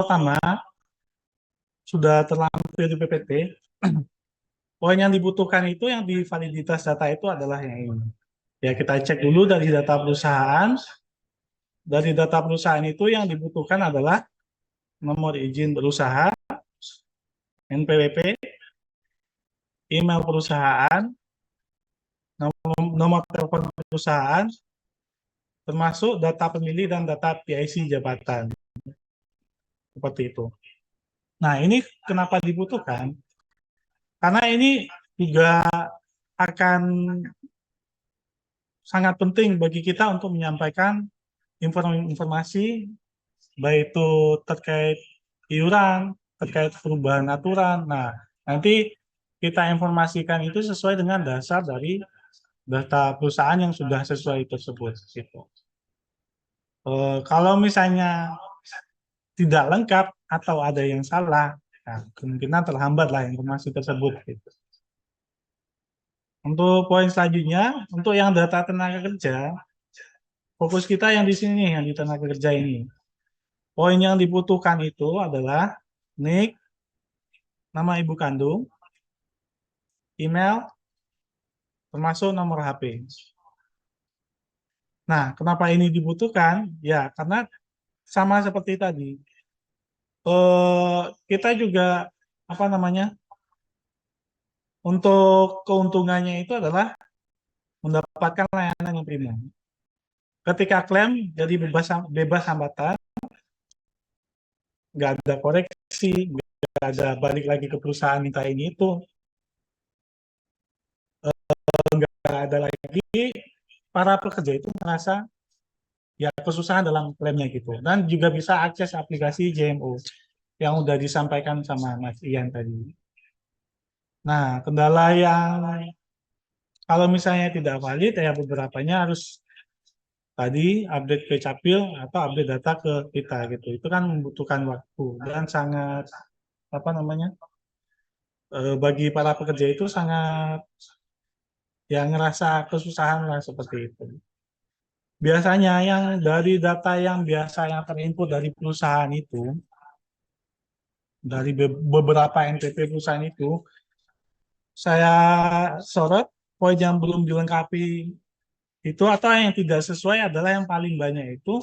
pertama sudah terlampir di PPT, poin yang dibutuhkan itu yang di validitas data itu adalah yang ini. Ya, kita cek dulu dari data perusahaan. Dari data perusahaan itu yang dibutuhkan adalah nomor izin berusaha, NPWP, email perusahaan, nomor telepon perusahaan, termasuk data pemilih dan data PIC jabatan. Seperti itu. Nah, ini kenapa dibutuhkan? Karena ini juga akan sangat penting bagi kita untuk menyampaikan informasi, baik itu terkait iuran, terkait perubahan aturan. Nah, nanti kita informasikan itu sesuai dengan dasar dari data perusahaan yang sudah sesuai tersebut. Gitu. Kalau misalnya tidak lengkap atau ada yang salah, nah, kemungkinan terhambat lah informasi tersebut. Gitu. Untuk poin selanjutnya, untuk yang data tenaga kerja, fokus kita yang di sini, yang di tenaga kerja ini. Poin yang dibutuhkan itu adalah NIK, nama ibu kandung, email, termasuk nomor HP. Nah, kenapa ini dibutuhkan? Ya, karena sama seperti tadi. Kita juga apa namanya? Untuk keuntungannya itu adalah mendapatkan layanan yang prima. Ketika klaim jadi bebas hambatan, nggak ada koreksi, nggak ada balik lagi ke perusahaan minta ini itu, nggak ada lagi para pekerja itu merasa ya kesusahan dalam klaimnya gitu. Dan juga bisa akses aplikasi JMO yang udah disampaikan sama Mas Ian tadi. Nah, kendala yang kalau misalnya tidak valid ya beberapanya harus tadi update ke Capil atau update data ke kita gitu. Itu kan membutuhkan waktu dan sangat apa namanya? Bagi para pekerja itu sangat yang ngerasa kesusahan lah seperti itu. Biasanya yang dari data yang biasa yang terinput dari perusahaan itu, dari beberapa NTP perusahaan itu, saya sorot poin yang belum dilengkapi itu atau yang tidak sesuai adalah yang paling banyak itu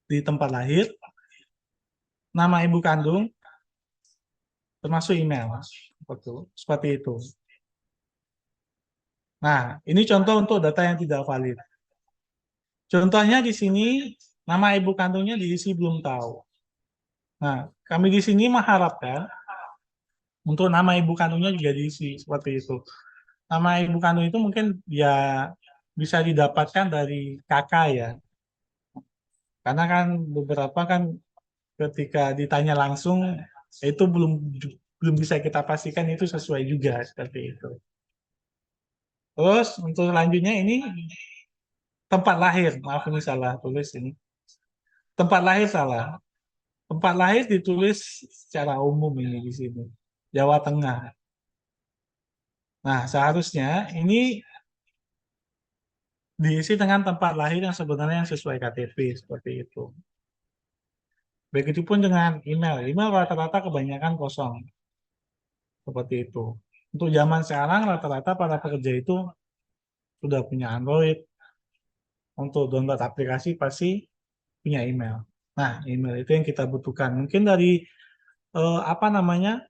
di tempat lahir, nama ibu kandung, termasuk email. Seperti itu. Nah, ini contoh untuk data yang tidak valid. Contohnya di sini, nama ibu kandungnya diisi belum tahu. Nah, kami di sini mengharapkan untuk nama ibu kandungnya juga diisi seperti itu. Nama ibu kandung itu mungkin ya bisa didapatkan dari kakak ya. Karena kan beberapa kan ketika ditanya langsung itu belum bisa kita pastikan itu sesuai juga seperti itu. Terus untuk selanjutnya ini tempat lahir, maaf ini salah tulis ini. Tempat lahir salah. Tempat lahir ditulis secara umum ini di sini. Jawa Tengah. Nah, seharusnya ini diisi dengan tempat lahir yang sebenarnya yang sesuai KTP seperti itu. Begitupun dengan email. Email rata-rata kebanyakan kosong seperti itu. Untuk zaman sekarang rata-rata para pekerja itu sudah punya Android. Untuk download aplikasi pasti punya email. Nah, email itu yang kita butuhkan. Mungkin dari apa namanya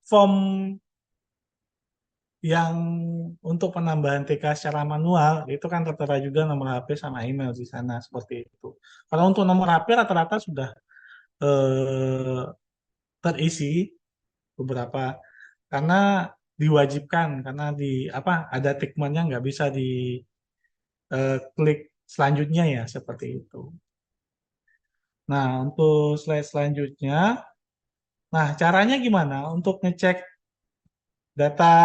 form yang untuk penambahan TK secara manual itu kan tertera juga nomor HP sama email di sana seperti itu. Kalau untuk nomor HP rata-rata sudah eh, terisi beberapa karena diwajibkan karena di apa ada tikmannya nggak bisa di klik selanjutnya ya seperti itu. Nah untuk slide selanjutnya, nah caranya gimana untuk ngecek data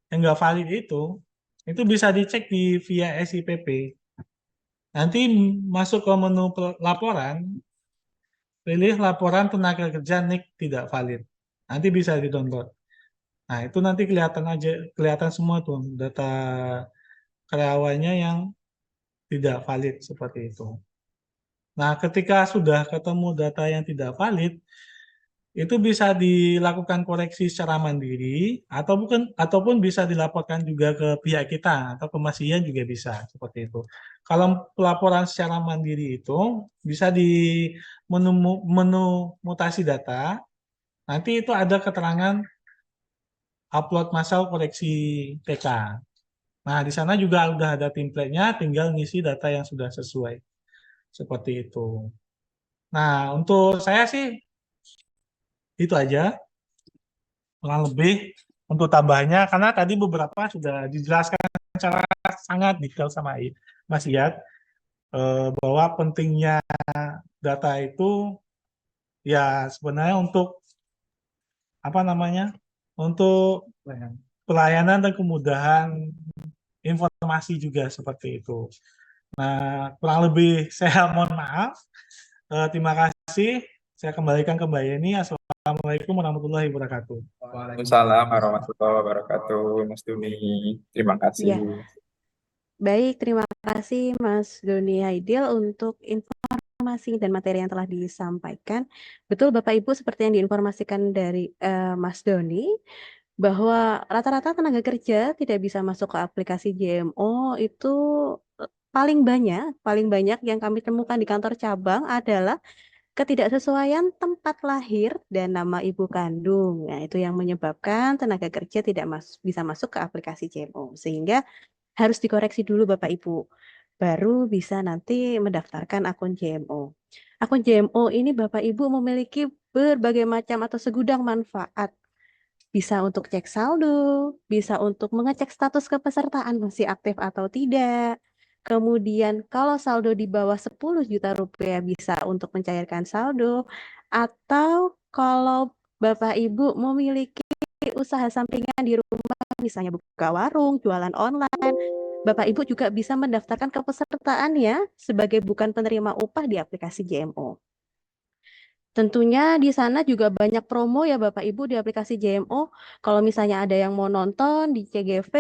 yang nggak valid itu bisa dicek di via SIPP. Nanti masuk ke menu laporan, pilih laporan tenaga kerja NIK tidak valid. Nanti bisa di-download. Nah, itu nanti kelihatan aja, kelihatan semua tuh data karyawannya yang tidak valid seperti itu. Nah, ketika sudah ketemu data yang tidak valid, itu bisa dilakukan koreksi secara mandiri atau bukan ataupun bisa dilaporkan juga ke pihak kita atau ke Mas Ian juga bisa seperti itu. Kalau pelaporan secara mandiri itu bisa di menu mutasi data, nanti itu ada keterangan upload massal koreksi TK. Nah, di sana juga udah ada template-nya, tinggal ngisi data yang sudah sesuai. Seperti itu. Nah, untuk saya sih itu aja, kurang lebih untuk tambahnya, karena tadi beberapa sudah dijelaskan secara sangat detail sama Mas Iyad, bahwa pentingnya data itu ya sebenarnya untuk apa namanya, untuk pelayanan dan kemudahan informasi juga seperti itu. Nah, kurang lebih saya mohon maaf. Terima kasih. Saya kembalikan ke Mbak Yeni. Assalamualaikum warahmatullahi wabarakatuh. Waalaikumsalam warahmatullahi wabarakatuh, Mas Duni. Terima kasih. Ya, baik. Terima kasih Mas Doni Haidil untuk informasi dan materi yang telah disampaikan. Betul Bapak Ibu seperti yang diinformasikan dari Mas Doni bahwa rata-rata tenaga kerja tidak bisa masuk ke aplikasi JMO itu paling banyak yang kami temukan di kantor cabang adalah ketidaksesuaian tempat lahir dan nama ibu kandung. Nah, itu yang menyebabkan tenaga kerja tidak bisa masuk ke aplikasi JMO. Sehingga harus dikoreksi dulu Bapak Ibu. Baru bisa nanti mendaftarkan akun JMO. Akun JMO ini Bapak Ibu memiliki berbagai macam atau segudang manfaat. Bisa untuk cek saldo, bisa untuk mengecek status kepesertaan masih aktif atau tidak. Kemudian kalau saldo di bawah 10 juta rupiah bisa untuk mencairkan saldo. Atau kalau Bapak Ibu memiliki usaha sampingan di rumah, misalnya buka warung, jualan online, Bapak Ibu juga bisa mendaftarkan kepesertaannya sebagai bukan penerima upah di aplikasi JMO. Tentunya di sana juga banyak promo ya Bapak Ibu di aplikasi JMO. Kalau misalnya ada yang mau nonton di CGV,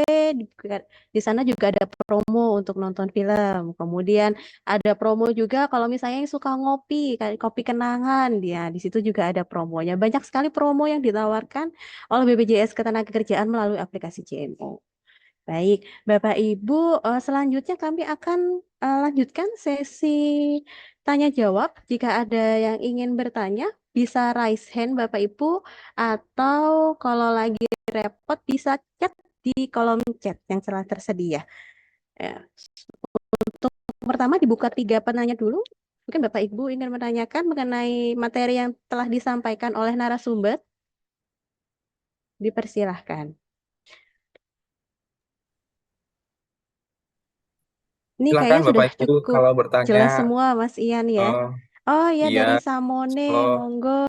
di sana juga ada promo untuk nonton film. Kemudian ada promo juga kalau misalnya yang suka ngopi, kayak kopi kenangan, dia di situ juga ada promonya. Banyak sekali promo yang ditawarkan oleh BPJS Ketenagakerjaan melalui aplikasi JMO. Baik, Bapak Ibu, selanjutnya kami akan lanjutkan sesi tanya jawab. Jika ada yang ingin bertanya, bisa raise hand Bapak Ibu, atau kalau lagi repot bisa chat di kolom chat yang telah tersedia. Ya, untuk pertama dibuka 3 penanya dulu. Mungkin Bapak Ibu ingin menanyakan mengenai materi yang telah disampaikan oleh narasumber. Dipersilahkan. Ini Silakan kayaknya Bapak sudah Ibu cukup kalau bertanya. jelas semua Mas Ian ya. Oh Oh ya, iya, dari Samone, halo. monggo.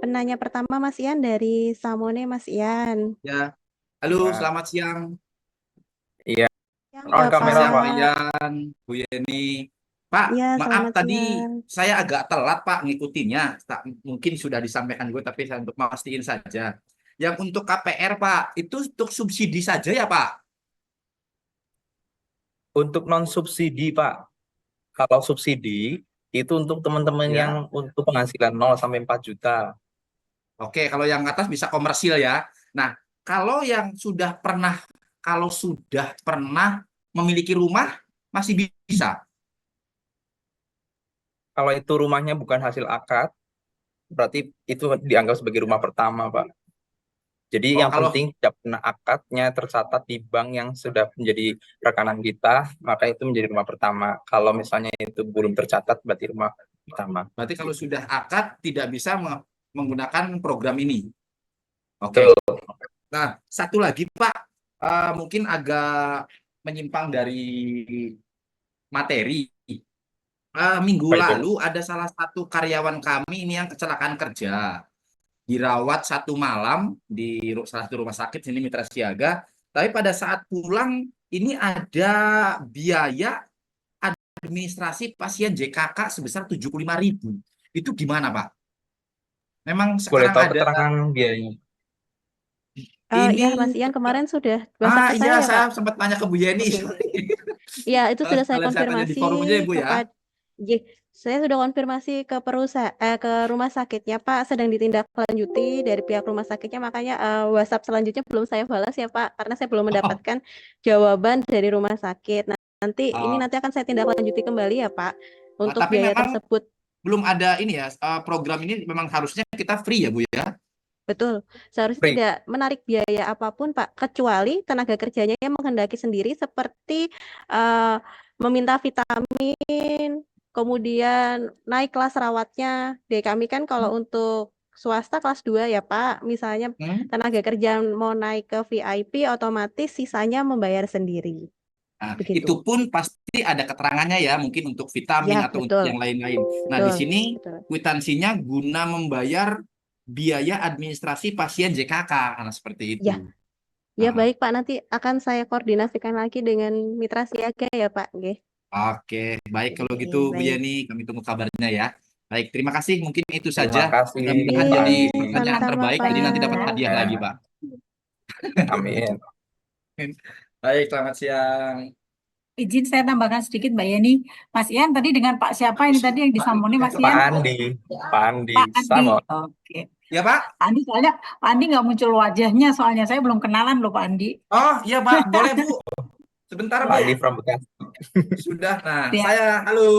Penanya pertama Mas Ian dari Samone, Mas Ian. Ya, halo, Ya, selamat siang. iya. Yang On Selamat kamera siang, Pak Bapak. Pak. Ian, Bu Yeni. Pak, Ya, maaf selamat tadi siang. saya agak telat, Pak, ngikutinnya. Mungkin sudah disampaikan gue, tapi saya untuk mastiin saja. Yang untuk KPR, Pak, itu untuk subsidi saja ya, Pak? Untuk non subsidi Pak. Kalau subsidi itu untuk teman-teman yang Ya. untuk penghasilan 0 sampai 4 juta. Oke, kalau yang atas bisa komersil ya. Nah, kalau yang kalau sudah pernah memiliki rumah, masih bisa. Kalau itu rumahnya bukan hasil akad, berarti itu dianggap sebagai rumah pertama Pak. Jadi Oh, yang kalau penting tidak pernah akadnya tercatat di bank yang sudah menjadi rekanan kita, maka itu menjadi rumah pertama. Kalau misalnya itu belum tercatat, berarti rumah pertama. berarti kalau sudah akad tidak bisa menggunakan program ini. Oke. Betul. Nah, satu lagi Pak, mungkin agak menyimpang dari materi. Minggu Apa itu? lalu ada salah satu karyawan kami ini yang kecelakaan kerja, dirawat 1 malam di salah satu rumah sakit sini Mitra Siaga. Tapi pada saat pulang ini ada biaya administrasi pasien JKK sebesar 75.000. Itu gimana Pak? Memang Boleh sekarang tahu ada keterangan biayanya? Ya, ini. Mas Ian kemarin sudah WhatsApp ke Iya, saya ya, saya Pak? sempat tanya ke Bu Yeni. Oke. Ya, itu sudah saya Boleh saya tanya di konfirmasi forum aja ya Bu ya. kepada Saya sudah konfirmasi ke ke rumah sakitnya, Pak, sedang ditindaklanjuti dari pihak rumah sakitnya, makanya WhatsApp selanjutnya belum saya balas ya, Pak, karena saya belum Oh, mendapatkan jawaban dari rumah sakit. Nah, ini oh, nanti akan saya tindaklanjuti kembali ya, Pak, untuk tapi biaya memang tersebut. belum ada ini ya, program ini memang harusnya kita free ya Bu ya. Betul, seharusnya Free. tidak menarik biaya apapun, Pak, kecuali tenaga kerjanya yang menghendaki sendiri seperti eh, meminta vitamin, kemudian naik kelas rawatnya. Di kami kan kalau untuk swasta kelas 2 ya, Pak, misalnya Hmm? tenaga kerja mau naik ke VIP, otomatis sisanya membayar sendiri. Nah, itu Begitu. pun pasti ada keterangannya ya, mungkin untuk vitamin Ya, atau untuk betul, yang lain-lain. Nah, di betul, sini betul. kwitansinya guna membayar biaya administrasi pasien JKK, karena seperti Ya, itu. ya Nah, baik, Pak, nanti akan saya koordinasikan lagi dengan mitra siaga ya, Pak. Nggih. oke, baik kalau gitu Bu Baik. Yani, kami tunggu kabarnya ya. Baik, terima kasih. Mungkin itu Terima saja. kasih. Mudah-mudahan Pak jadi Iya, Andi. pertanyaan sama-sama, terbaik, jadi nanti dapat Pak. hadiah lagi, Pak. Amin. Baik, selamat siang. Izin saya tambahkan sedikit Mbak Yeni. Mas Ian tadi dengan Pak siapa ini tadi yang disambungin Mas Pak Ian? Andi. Pak Andi. Pak Andi. Sama. Oke. Ya, Pak? Pak Andi soalnya Pak Andi nggak muncul wajahnya soalnya saya belum kenalan loh Pak Andi. Oh, iya, Pak. Boleh, Bu. Sebentar, Pak Bu. Andi from Bekasi. Sudah. Nah, Ya. saya halo.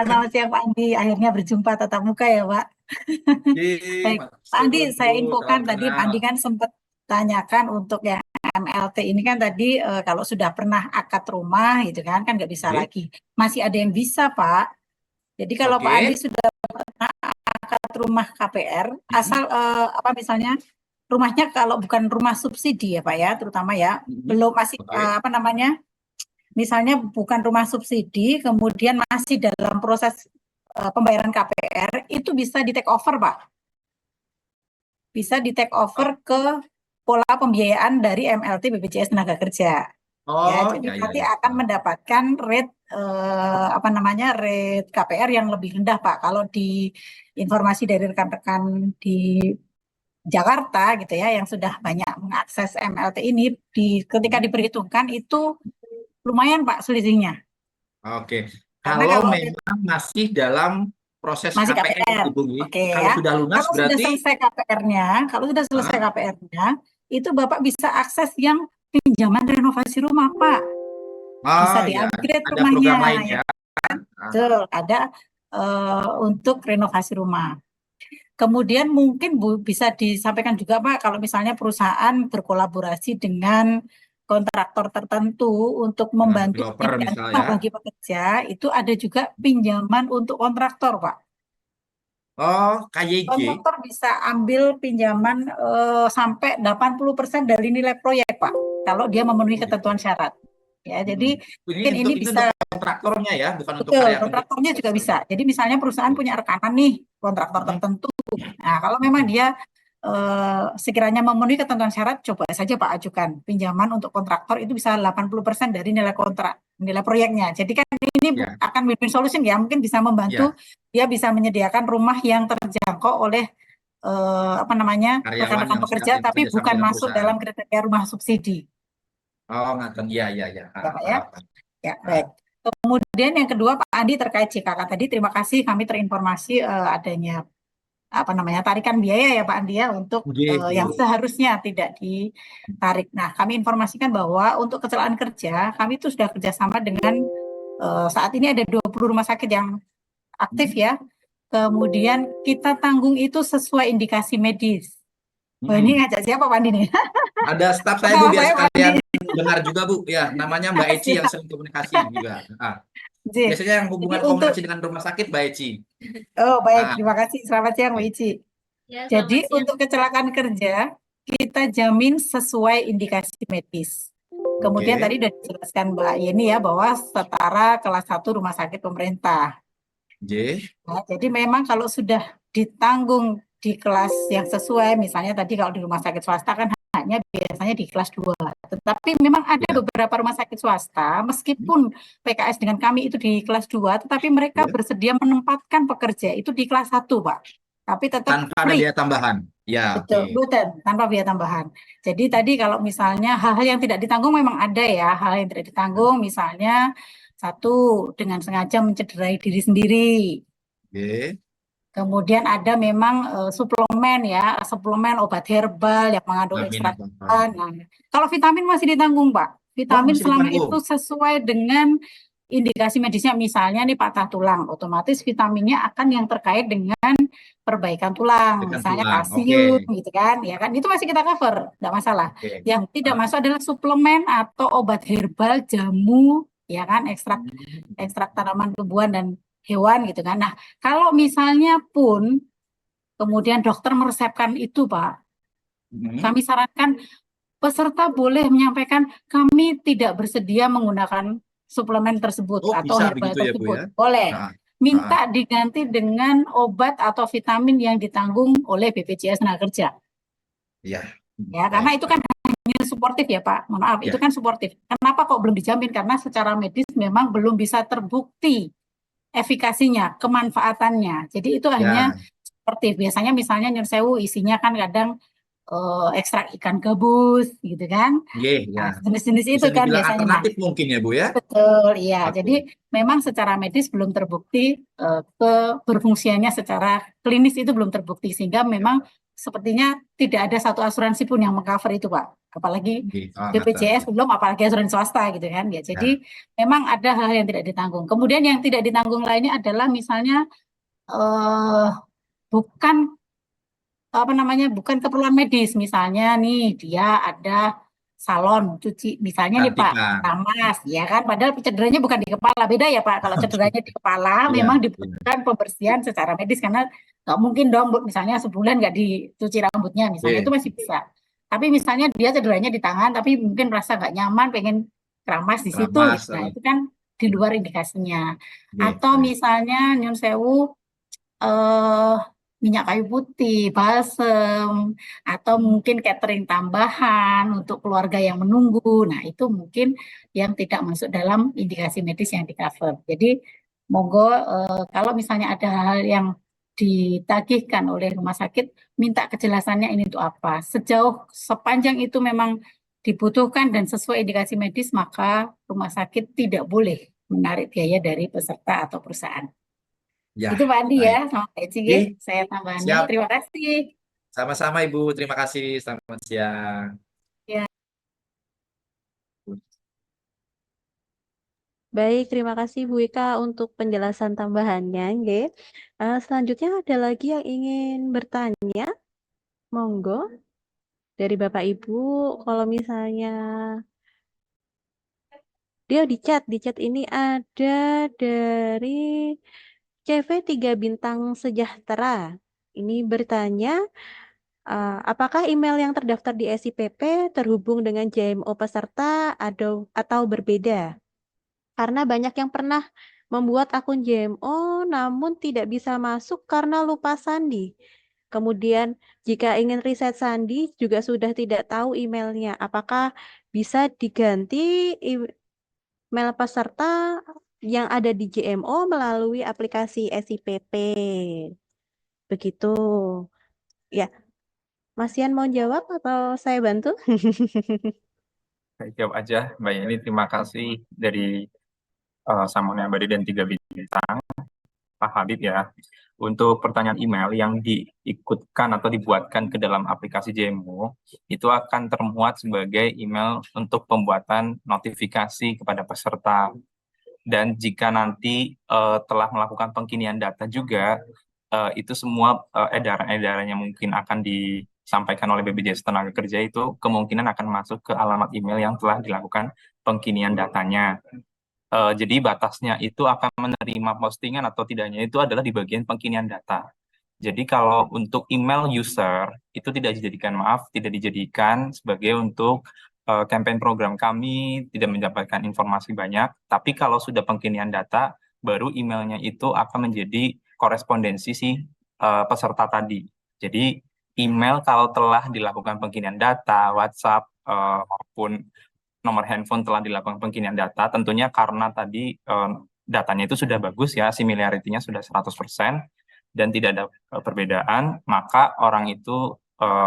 Selamat siang Pak Andi. Akhirnya berjumpa tatap muka ya Pak. Baik, Pak Andi saya infokan tadi Pak Andi kan sempat tanyakan untuk yang MLT ini kan tadi kalau sudah pernah akad rumah gitu kan nggak bisa Oke. lagi. Masih ada yang bisa Pak. Jadi kalau Pak Oke. Andi sudah pernah akad rumah KPR, asal apa misalnya rumahnya kalau bukan rumah subsidi ya Pak ya, terutama ya, belum masih Oke. apa namanya, misalnya bukan rumah subsidi, kemudian masih dalam proses pembayaran KPR, itu bisa di take over Pak. Bisa di take over ke pola pembiayaan dari MLT BPJS Tenaga Kerja. Ya, Oh, jadi ya, ya, nanti ya. akan mendapatkan rate apa namanya rate KPR yang lebih rendah Pak. Kalau di informasi dari rekan-rekan di Jakarta gitu ya, yang sudah banyak mengakses MLT ini, ketika diperhitungkan itu lumayan Pak selisihnya. Oke. Karena Kalau kalau memang masih dalam proses masih KPR, KPR, Ibu Ngi. oke Kalau ya. sudah lunas Kalau sudah berarti selesai KPR-nya, kalau sudah selesai Ah. KPR-nya, itu Bapak bisa akses yang pinjaman renovasi rumah Pak. Bisa oh ya, di-upgrade ada rumahnya. program lain ya. Betul, ada untuk renovasi rumah. Kemudian mungkin bisa disampaikan juga Pak, kalau misalnya perusahaan berkolaborasi dengan kontraktor tertentu untuk membantu developer penyediaan misalnya rumah ya. bagi pekerja, itu ada juga pinjaman untuk kontraktor Pak. Oh, KYG. Kontraktor bisa ambil pinjaman sampai 80% dari nilai proyek Pak, kalau dia memenuhi ketentuan syarat. Ya, jadi mungkin ini bisa untuk kontraktornya ya, bukan untuk betul, karya. kontraktornya juga bisa. Jadi misalnya perusahaan punya rekanan nih, kontraktor tertentu. Nah, kalau memang dia sekiranya memenuhi ketentuan syarat, coba saja Pak ajukan pinjaman untuk kontraktor itu bisa 80% dari nilai kontrak, nilai proyeknya. Jadi kan ini Ya. akan win-win solution ya, mungkin bisa membantu dia bisa menyediakan rumah yang terjangkau oleh apa namanya Karyawan rekan-rekan yang pekerja, sudah tapi bekerja sama bukan dengan masuk perusahaan. dalam kriteria rumah subsidi. Oh, ngaten. Iya, iya, iya. Ya, Pak, ya. Ya, baik. Kemudian yang kedua Pak Andi terkait JKK tadi, terima kasih kami terinformasi adanya apa namanya tarikan biaya ya Pak Andi ya untuk yang seharusnya tidak ditarik. Nah, kami informasikan bahwa untuk kecelakaan kerja kami itu sudah kerjasama dengan saat ini ada 20 rumah sakit yang aktif ya. Kemudian kita tanggung itu sesuai indikasi medis. Wah, ini ngajak siapa Pak Andi nih? Ada staf saya Bu, biar sekalian dengar juga Bu. Ya, namanya Mbak Eci yang sering komunikasi juga. Biasanya yang hubungan komunikasi dengan rumah sakit Mbak Eci. Oh baik, terima kasih. Selamat siang Mbak Ici. Ya, Jadi selamat siang. untuk kecelakaan kerja kita jamin sesuai indikasi medis. Kemudian tadi sudah dijelaskan Mbak Yeni ya bahwa setara kelas 1 rumah sakit pemerintah. Nah, jadi memang kalau sudah ditanggung di kelas yang sesuai, misalnya tadi kalau di rumah sakit swasta kan hanya biasanya di kelas 2. Tetapi memang ada beberapa rumah sakit swasta, meskipun PKS dengan kami itu di kelas 2, tetapi mereka bersedia menempatkan pekerja itu di kelas 1, Pak. Tapi tetap tanpa ada biaya tambahan. Ya, betul, betul, tanpa biaya tambahan. Jadi tadi kalau misalnya hal-hal yang tidak ditanggung memang ada ya, hal yang tidak ditanggung misalnya Satu, dengan sengaja mencederai diri sendiri. Oke. Kemudian ada memang suplemen ya, suplemen obat herbal yang mengandung Vitamin ekstrak. apa-apa. Nah, kalau vitamin masih ditanggung, Pak. Vitamin masih selama ditanggung. itu sesuai dengan indikasi medisnya, misalnya nih patah tulang, otomatis vitaminnya akan yang terkait dengan perbaikan tulang, Perbaikan misalnya tulang, kalsium, oke. gitu kan, ya kan, itu masih kita cover, tidak masalah. Oke. Yang tidak Ah. masuk adalah suplemen atau obat herbal, jamu, ya kan, ekstrak tanaman, tumbuhan dan hewan gitu kan. Nah, kalau misalnya pun kemudian dokter meresepkan itu, Pak, kami sarankan peserta boleh menyampaikan kami tidak bersedia menggunakan suplemen tersebut Oh, atau bisa herbal begitu ya, Bu tersebut. ya? Boleh. Ah, ah. Minta diganti dengan obat atau vitamin yang ditanggung oleh BPJS Tenaga Kerja. Iya. Ya, karena Baik, itu kan hanya suportif ya, Pak. Mohon maaf, itu Ya. kan suportif. Kenapa kok belum dijamin? Karena secara medis memang belum bisa terbukti efikasinya, kemanfaatannya. Jadi itu hanya Ya. suportif. Biasanya misalnya nyun sewu isinya kan kadang ekstrak ikan gabus gitu kan. Ye, Nah, ya. jenis-jenis itu Bisa kan dibilang biasanya. Nah, alternatif mungkin ya, Bu ya? betul, iya. Oke. Jadi memang secara medis belum terbukti berfungsiannya secara klinis itu belum terbukti sehingga memang sepertinya tidak ada satu asuransi pun yang mengcover itu, Pak. Apalagi BPJS Ngerti. belum, apalagi asuransi swasta gitu kan. Ya, jadi memang ada hal yang tidak ditanggung. Kemudian yang tidak ditanggung lainnya adalah misalnya bukan bukan keperluan medis, misalnya nih dia ada salon cuci misalnya nih Pak, Cantikan. ramas ya kan, padahal cederanya bukan di kepala, beda ya Pak. Kalau cederanya di kepala Iya, memang iya. dibutuhkan pembersihan secara medis karena nggak mungkin dong Bu, misalnya sebulan nggak dicuci rambutnya misalnya, itu Oke. masih bisa. Tapi misalnya dia cederanya di tangan tapi mungkin merasa nggak nyaman pengen keramas di situ, Ramas. nah itu kan di luar indikasinya. Oke, Atau baik. misalnya nyun sewu eh minyak kayu putih, balsem, atau mungkin catering tambahan untuk keluarga yang menunggu. Nah, itu mungkin yang tidak masuk dalam indikasi medis yang di cover. Jadi, monggo kalau misalnya ada hal yang ditagihkan oleh rumah sakit, minta kejelasannya ini untuk apa. Sepanjang itu memang dibutuhkan dan sesuai indikasi medis, maka rumah sakit tidak boleh menarik biaya dari peserta atau perusahaan. Ya, Itu Pak Andi ya, baik. sama Pak Eci. Oke, Saya tambahannya. siap. Terima kasih. Sama-sama Ibu, terima kasih. Selamat siang. Ya. Baik, terima kasih Bu Ika untuk penjelasan tambahannya. Nggih. Selanjutnya ada lagi yang ingin bertanya? Monggo. Dari Bapak Ibu, kalau misalnya dia di chat ini ada dari CV 3 Bintang Sejahtera. Ini bertanya, apakah email yang terdaftar di SIPP terhubung dengan JMO peserta atau berbeda? Karena banyak yang pernah membuat akun JMO namun tidak bisa masuk karena lupa sandi. Kemudian jika ingin riset sandi juga sudah tidak tahu emailnya. Apakah bisa diganti email peserta yang ada di JMO melalui aplikasi SIPP? Begitu. Ya, Mas Yan mau jawab atau saya bantu? Saya jawab aja, Mbak Yani. Terima kasih dari Samuel Abadi dan 3 Bintang, Pak Habib ya. Untuk pertanyaan email yang diikutkan atau dibuatkan ke dalam aplikasi JMO, itu akan termuat sebagai email untuk pembuatan notifikasi kepada peserta. Dan jika nanti telah melakukan pengkinian data juga, itu semua edaran-edaran yang mungkin akan disampaikan oleh BPJS Tenaga Kerja itu kemungkinan akan masuk ke alamat email yang telah dilakukan pengkinian datanya. Jadi batasnya itu akan menerima postingan atau tidaknya itu adalah di bagian pengkinian data. Jadi kalau untuk email user itu tidak dijadikan sebagai untuk campaign program kami, tidak mendapatkan informasi banyak. Tapi kalau sudah pengkinian data, baru emailnya itu akan menjadi korespondensi si peserta tadi. Jadi email kalau telah dilakukan pengkinian data, WhatsApp maupun nomor handphone telah dilakukan pengkinian data, tentunya karena tadi datanya itu sudah bagus ya, similarity-nya sudah 100% dan tidak ada perbedaan, maka orang itu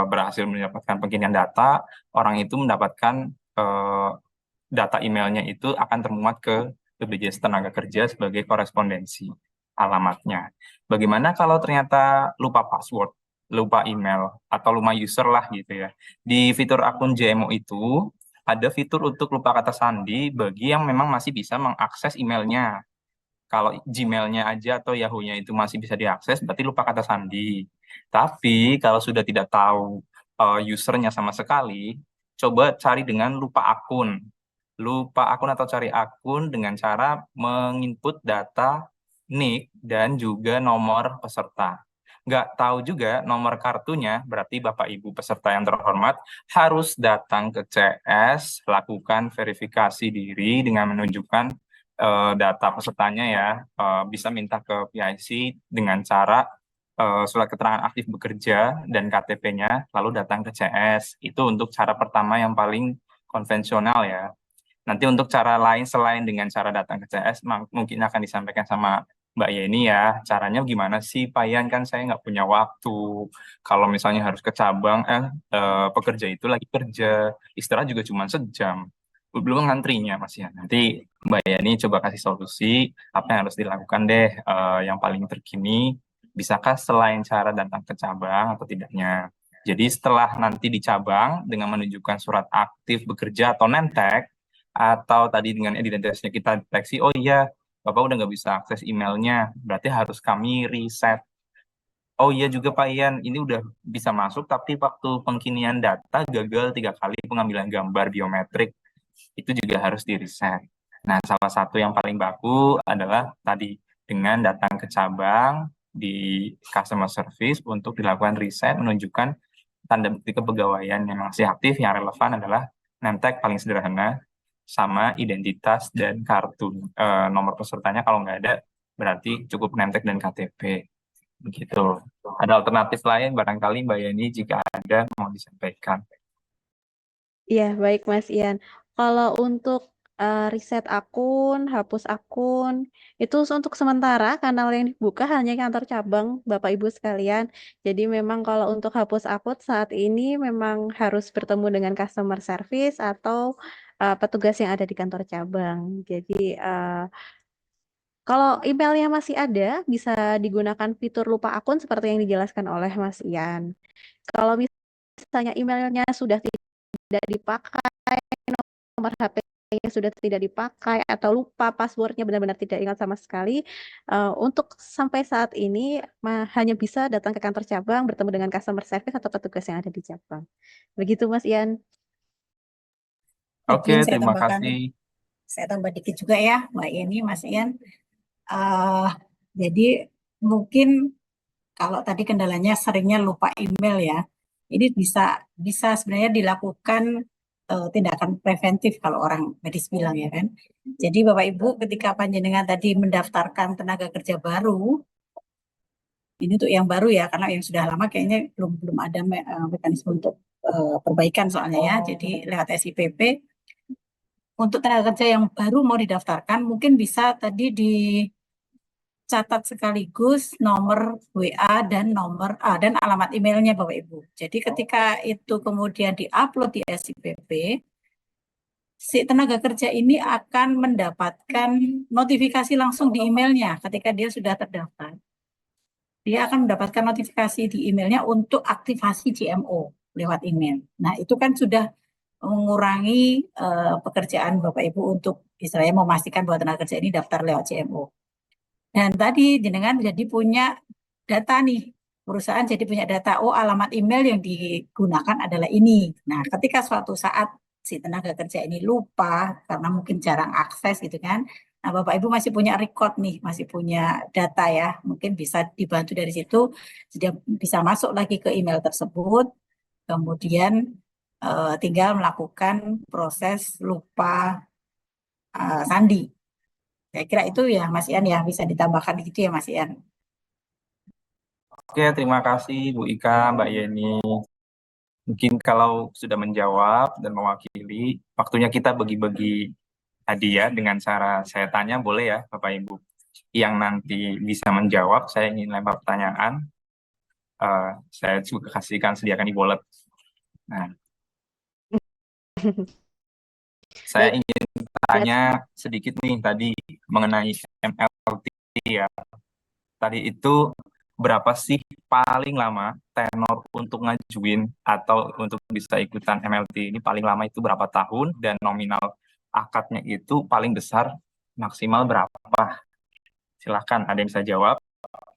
berhasil mendapatkan pengkinian data, orang itu mendapatkan data emailnya itu akan termuat ke BPJS Tenaga Kerja sebagai korespondensi alamatnya. Bagaimana kalau ternyata lupa password, lupa email, atau lupa user lah gitu ya. Di fitur akun JMO itu ada fitur untuk lupa kata sandi bagi yang memang masih bisa mengakses emailnya. Kalau Gmail-nya aja atau Yahoo-nya itu masih bisa diakses, berarti lupa kata sandi. Tapi kalau sudah tidak tahu usernya sama sekali, coba cari dengan lupa akun. Lupa akun atau cari akun dengan cara menginput data NIK dan juga nomor peserta. Nggak tahu juga nomor kartunya, berarti Bapak Ibu peserta yang terhormat harus datang ke CS, lakukan verifikasi diri dengan menunjukkan data pesertanya ya, bisa minta ke PIC dengan cara surat keterangan aktif bekerja dan KTP-nya, lalu datang ke CS. Itu untuk cara pertama yang paling konvensional ya. Nanti untuk cara lain selain dengan cara datang ke CS, mungkin akan disampaikan sama Mbak Yeni ya. Caranya gimana sih, Pak Yan? Kan saya nggak punya waktu. Kalau misalnya harus ke cabang, pekerja itu lagi kerja, istirahat juga cuma sejam. Belum ngantrinya, Mas Yan. Nanti Mbak Yeni coba kasih solusi, apa yang harus dilakukan deh, yang paling terkini. Bisakah selain cara datang ke cabang atau tidaknya? Jadi setelah nanti di cabang dengan menunjukkan surat aktif bekerja atau nemtek, atau tadi dengan identitasnya kita deteksi, oh iya, Bapak udah nggak bisa akses emailnya, berarti harus kami reset. Oh iya juga Pak Ian, ini udah bisa masuk, tapi waktu pengkinian data gagal 3 kali pengambilan gambar biometrik, itu juga harus di reset. Nah, salah satu yang paling baku adalah tadi dengan datang ke cabang di customer service untuk dilakukan reset, menunjukkan tanda bukti kepegawaian yang masih aktif, yang relevan adalah nemtek paling sederhana, sama identitas dan kartu nomor pesertanya. Kalau nggak ada, berarti cukup nemtek dan KTP. Begitu. Ada alternatif lain barangkali Mbak Yeni jika ada mau disampaikan. Iya, baik Mas Ian. Kalau untuk reset akun, hapus akun, itu untuk sementara kanal yang dibuka hanya kantor cabang Bapak Ibu sekalian. Jadi memang kalau untuk hapus akun saat ini memang harus bertemu dengan customer service atau petugas yang ada di kantor cabang. Jadi kalau emailnya masih ada, bisa digunakan fitur lupa akun seperti yang dijelaskan oleh Mas Ian. Kalau misalnya emailnya sudah tidak dipakai, nomor HP-nya sudah tidak dipakai, atau lupa passwordnya benar-benar tidak ingat sama sekali, untuk sampai saat ini hanya bisa datang ke kantor cabang, bertemu dengan customer service atau petugas yang ada di cabang. Begitu Mas Ian. Oke, Mungkin saya terima tambahkan, kasih. saya tambah dikit juga ya, Mbak Yeni, Mas Ian. Jadi mungkin kalau tadi kendalanya seringnya lupa email ya, ini bisa sebenarnya dilakukan tindakan preventif kalau orang medis bilang ya kan. Jadi Bapak Ibu ketika panjenengan tadi mendaftarkan tenaga kerja baru, ini untuk yang baru ya, karena yang sudah lama kayaknya belum ada mekanisme untuk perbaikan soalnya ya. Jadi lewat SIPP untuk tenaga kerja yang baru mau didaftarkan mungkin bisa tadi dicatat sekaligus nomor WA dan dan alamat emailnya Bapak Ibu. Jadi ketika itu kemudian diupload di SIPP, si tenaga kerja ini akan mendapatkan notifikasi langsung di emailnya ketika dia sudah terdaftar. Dia akan mendapatkan notifikasi di emailnya untuk aktivasi JMO lewat email. Nah, itu kan sudah mengurangi pekerjaan Bapak Ibu untuk istilahnya memastikan bahwa tenaga kerja ini daftar lewat JMO. Dan tadi jenengan jadi punya data nih, perusahaan jadi punya data, oh alamat email yang digunakan adalah ini. Nah, ketika suatu saat si tenaga kerja ini lupa karena mungkin jarang akses gitu kan, nah Bapak Ibu masih punya record nih, masih punya data ya, mungkin bisa dibantu dari situ, dia bisa masuk lagi ke email tersebut, kemudian tinggal melakukan proses lupa sandi. Saya kira itu ya Mas Ian ya, bisa ditambahkan gitu ya Mas Ian. Oke, terima kasih Bu Ika, Mbak Yeni. Mungkin kalau sudah menjawab dan mewakili, waktunya kita bagi-bagi hadiah dengan cara saya tanya, boleh ya Bapak Ibu? Yang nanti bisa menjawab, saya ingin lempar pertanyaan, saya juga sediakan di wallet. Nah, saya ingin tanya sedikit nih tadi mengenai MLT ya. Tadi itu berapa sih paling lama tenor untuk ngajuin atau untuk bisa ikutan MLT ini paling lama itu berapa tahun dan nominal akadnya itu paling besar maksimal berapa? Silahkan ada yang bisa jawab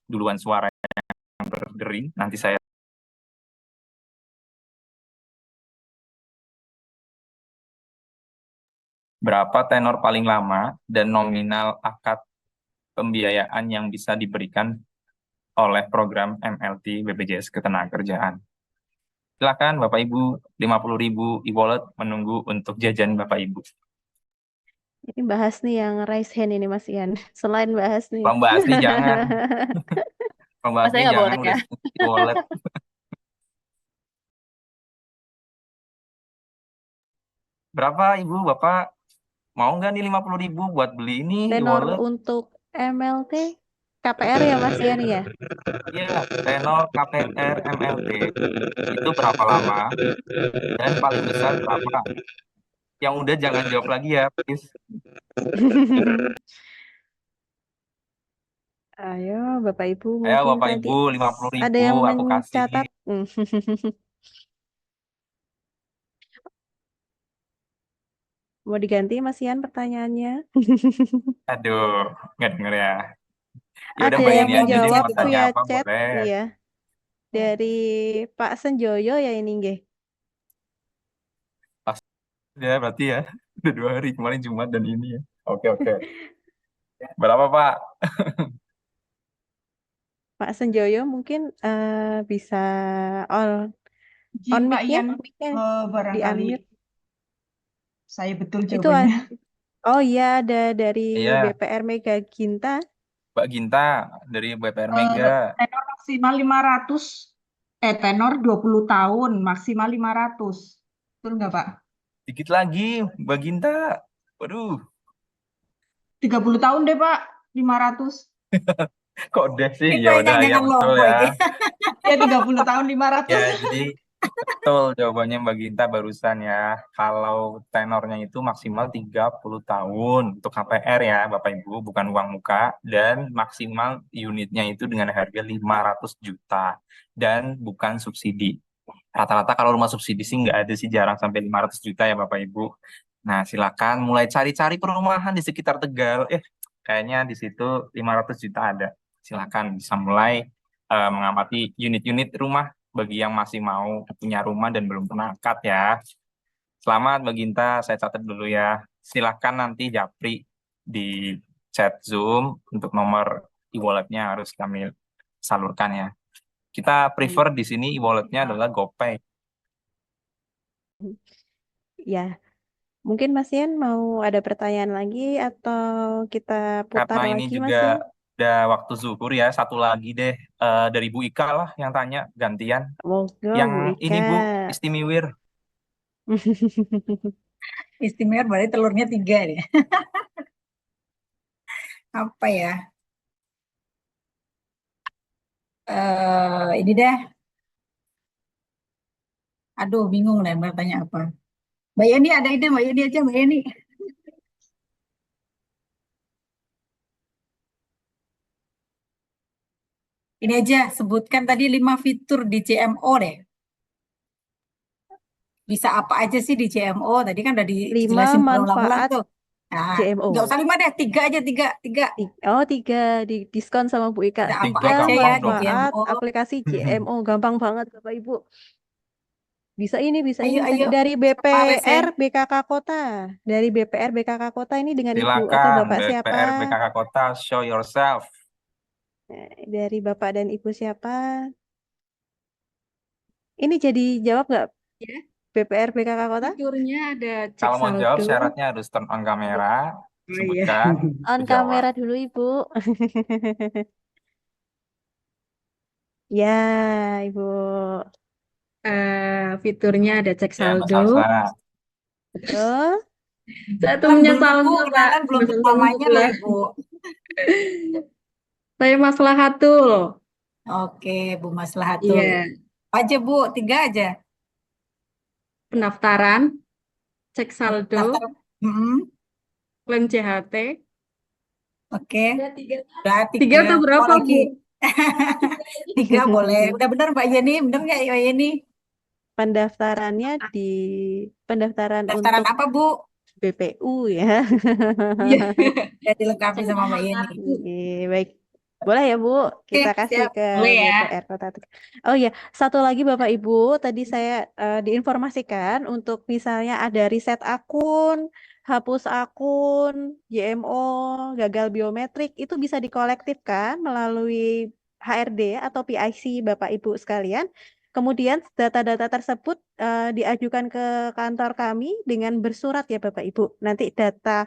duluan suara yang berdering nanti saya. Berapa tenor paling lama dan nominal akad pembiayaan yang bisa diberikan oleh program MLT BPJS Ketenagakerjaan. Silakan Bapak Ibu, 50.000 e-wallet menunggu untuk jajan Bapak Ibu. Ini bahas nih yang raise hand ini Mas Ian. Selain bahas nih. Pembahas nih jangan. Pembahas Saya nih nggak jangan boleh udah ya. e-wallet. Berapa Ibu, Bapak? Mau nggak nih 50.000 buat beli ini Tenor e-wallet? untuk MLT KPR ya Mas Ian ya? Iya, tenor KPR MLT itu berapa lama dan paling besar berapa? Yang udah jangan jawab lagi ya, please. Ayo Bapak Ibu Ayo mungkin Bapak tadi Ibu, 50.000 ada yang aku kasih. mencatat. Mau diganti Mas Ian pertanyaannya? Aduh, nggak denger ya. Ya udah Ada Mbak yang Yeni aja deh menjawab mau tanya via apa chat, boleh. iya. Dari Pak Senjoyo ya ini nggih. Ya berarti ya udah 2 hari kemarin Jumat dan ini ya. Oke. Berapa Pak? Pak Senjoyo mungkin bisa on Pak mic-nya, Ian, mic-nya di barangkali unmute. saya betul Itu jawabannya. oh iya ada dari Iya, BPR Mega Ginta. Mbak Ginta dari BPR Eh, Mega. tenor maksimal 500, tenor 20 tahun, maksimal 500. Betul nggak, Pak? Dikit lagi Mbak Ginta. Waduh, 30 tahun deh, Pak. 500. kok deh sih? Ini Ya kayaknya udah ya jangan betul lompo ya. ini. Ya 30 tahun 500. Ya jadi betul jawabannya Mbak Ginta barusan ya. Kalau tenornya itu maksimal 30 tahun untuk KPR ya Bapak Ibu, bukan uang muka. Dan maksimal unitnya itu dengan harga 500 juta. Dan bukan subsidi. Rata-rata kalau rumah subsidi sih nggak ada sih, jarang sampai 500 juta ya Bapak Ibu. Nah silakan mulai cari-cari perumahan di sekitar Tegal. Kayaknya di situ 500 juta ada. Silakan bisa mulai mengamati unit-unit rumah bagi yang masih mau punya rumah dan belum pernah akad ya. Selamat Mbak Ginta, saya catat dulu ya. Silakan nanti Japri di chat Zoom untuk nomor e-walletnya harus kami salurkan ya. Kita prefer di sini e-walletnya adalah GoPay. Ya, mungkin Mas Ian mau ada pertanyaan lagi atau kita putar Karena ini lagi Mas juga Ian? udah waktu zuhur ya, satu lagi deh dari Bu Ika lah yang tanya gantian. Monggo Yang Bu ini Ika. Bu, Istimewir. Istimewa berarti telurnya 3 deh. Apa ya? Ini deh. Aduh, bingung deh mau tanya apa. Mbak Yeni ada ide, Mbak Yeni aja, Mbak Yeni. Ini aja, sebutkan tadi 5 fitur di CMO deh. Bisa apa aja sih di CMO? Tadi kan udah 5 dijelasin berulang-ulang manfaat tuh. Nah, CMO. nggak usah 5 deh, 3 aja, 3. Oh, 3 di diskon sama Bu Ika. Ada apa 3 aja ya di gampang dong. Manfaat CMO? aplikasi CMO gampang banget Bapak Ibu. Bisa ini, bisa ini, bisa Ayo, ini. Dari siapa wes ya? BPR BKK Kota. Dari BPR BKK Kota ini dengan Ibu atau Silakan Bapak siapa? BPR BKK Kota, show yourself. Dari Bapak dan Ibu siapa? Ini jadi jawab nggak? Ya, BPR BKK Kota? fiturnya ada cek Kalau mau jawab saldo. syaratnya harus turn on kamera, Oh iya. sebutkan, On jawab. kamera dulu Ibu. Ya, Ibu. Fiturnya ada cek Ya, Mbak saldo. Salsa. Betul. Saya tuh Belum, menyesal Bu, Pak. kenalan belum Menyesal namanya loh, lah. Ibu. Saya Maslahatul. Oke, Bu Maslahatul. Iya. Aja, Bu, 3 aja. Pendaftaran, cek saldo, Daftar. Mm-mm. klaim CHT. Oke, udah Tiga tiga. atau Oh, berapa, Bu? lagi. 3 boleh. Udah bener Mbak Yeni, bener nggak Mbak Yeni? Pendaftarannya di pendaftaran Daftaran untuk apa Bu? BPU ya. Iya. Udah dilengkapi sama Mbak Yeni. Iya, baik. Boleh ya, Bu? Oke, Kita kasih siap. ke Boleh ya. BPR Kota Tegal. Oh iya, satu lagi Bapak Ibu, tadi saya diinformasikan untuk misalnya ada riset akun, hapus akun, JMO, gagal biometrik, itu bisa dikolektifkan melalui HRD atau PIC Bapak Ibu sekalian. Kemudian data-data tersebut diajukan ke kantor kami dengan bersurat ya Bapak Ibu. Nanti data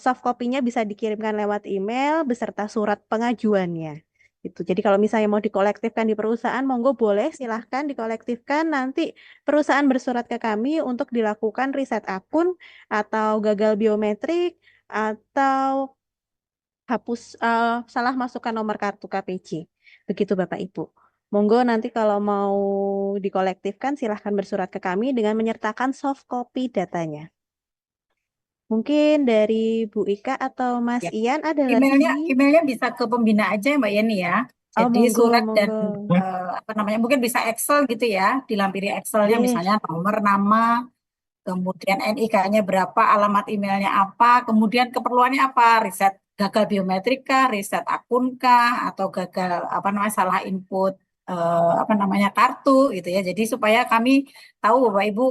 soft copy-nya bisa dikirimkan lewat email beserta surat pengajuannya. Itu. Jadi kalau misalnya mau dikolektifkan di perusahaan, monggo boleh silahkan dikolektifkan. Nanti perusahaan bersurat ke kami untuk dilakukan riset akun atau gagal biometrik atau hapus salah masukkan nomor kartu KPC. Begitu Bapak Ibu. Monggo nanti kalau mau dikolektifkan silahkan bersurat ke kami dengan menyertakan soft copy datanya. Mungkin dari Bu Ika atau Mas Ya. Ian ada Emailnya lagi? emailnya bisa ke pembina aja Mbak Yeni ya. Oh, Jadi monggo, surat dan monggo. apa namanya mungkin bisa Excel gitu ya, dilampiri Excelnya Yes. misalnya nomor, nama, kemudian NIK-nya berapa, alamat emailnya apa, kemudian keperluannya apa, riset gagal biometrik kah, riset akun kah, atau gagal apa namanya salah input apa namanya kartu gitu ya. Jadi supaya kami tahu Bapak Ibu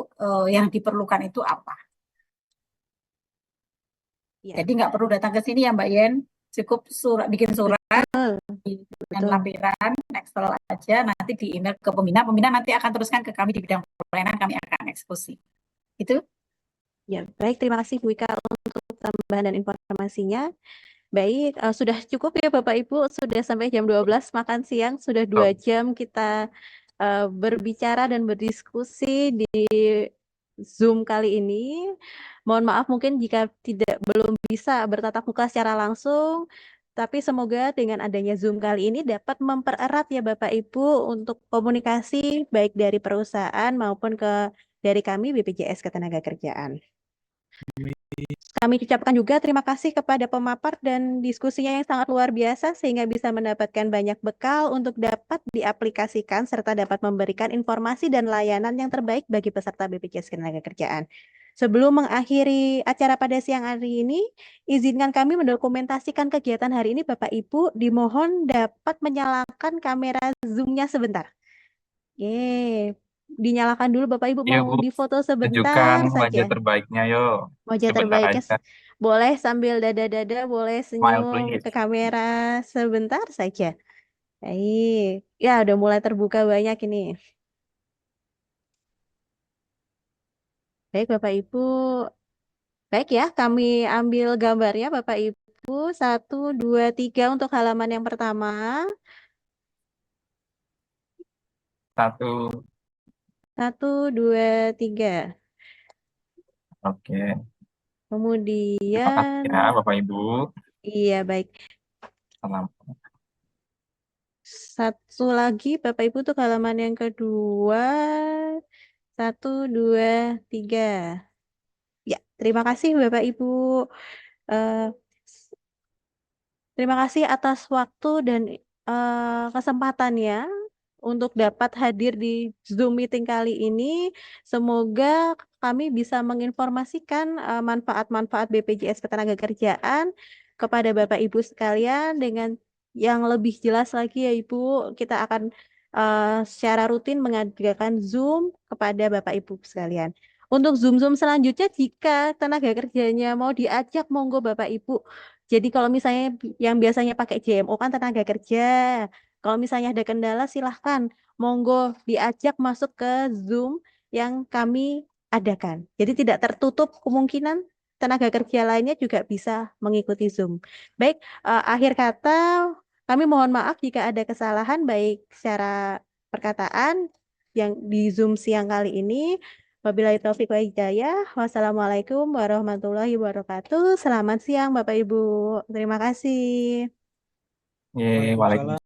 yang diperlukan itu apa. Ya, Jadi nggak perlu datang ke sini ya Mbak Yen, cukup bikin surat dengan betul. lampiran Excel aja, nanti di email ke pembina, pembina nanti akan teruskan ke kami di bidang pelayanan, kami akan eksekusi. Itu. Ya, baik. Terima kasih Bu Ika untuk tambahan dan informasinya. Baik, sudah cukup ya Bapak Ibu, sudah sampai jam 12 makan siang, sudah 2 jam kita berbicara dan berdiskusi di Zoom kali ini. Mohon maaf mungkin jika belum bisa bertatap muka secara langsung, tapi semoga dengan adanya Zoom kali ini dapat mempererat ya Bapak Ibu untuk komunikasi baik dari perusahaan maupun dari kami BPJS Ketenagakerjaan. Kami ucapkan juga terima kasih kepada pemapar dan diskusinya yang sangat luar biasa sehingga bisa mendapatkan banyak bekal untuk dapat diaplikasikan serta dapat memberikan informasi dan layanan yang terbaik bagi peserta BPJS Ketenagakerjaan. Sebelum mengakhiri acara pada siang hari ini, izinkan kami mendokumentasikan kegiatan hari ini Bapak Ibu, dimohon dapat menyalakan kamera Zoom-nya sebentar. Yeay. Dinyalakan dulu Bapak Ibu, Iya, mau Bu. difoto Tunjukkan sebentar wajah saja. terbaiknya, yuk. Wajah Sebentar terbaiknya aja. boleh sambil dada-dada, boleh Smile, senyum please. ke kamera sebentar saja. Baik, ya udah mulai terbuka banyak ini. Baik Bapak Ibu, baik ya kami ambil gambarnya Bapak Ibu. 1, 2, 3 untuk halaman yang pertama. 1, 1, 2, 3. oke. Terima kasih Kemudian, ya, Bapak Ibu. iya baik. Salam. Satu lagi Bapak Ibu untuk halaman yang kedua. 1, 2, 3. Ya, terima kasih Bapak Ibu. Eh, Terima kasih atas waktu dan kesempatannya untuk dapat hadir di Zoom meeting kali ini. Semoga kami bisa menginformasikan manfaat-manfaat BPJS Ketenagakerjaan kepada Bapak Ibu sekalian dengan yang lebih jelas lagi ya Ibu. Kita akan secara rutin mengadakan Zoom kepada Bapak Ibu sekalian. Untuk Zoom-Zoom selanjutnya jika tenaga kerjanya mau diajak, monggo Bapak Ibu. Jadi kalau misalnya yang biasanya pakai JMO kan tenaga kerja. Kalau misalnya ada kendala silahkan monggo diajak masuk ke Zoom yang kami adakan. Jadi tidak tertutup kemungkinan tenaga kerja lainnya juga bisa mengikuti Zoom. Baik, akhir kata kami mohon maaf jika ada kesalahan baik secara perkataan yang di Zoom siang kali ini. Wabillahi taufiq wa hidayah. Wassalamualaikum warahmatullahi wabarakatuh. Selamat siang Bapak Ibu. Terima kasih. Waalaikumsalam.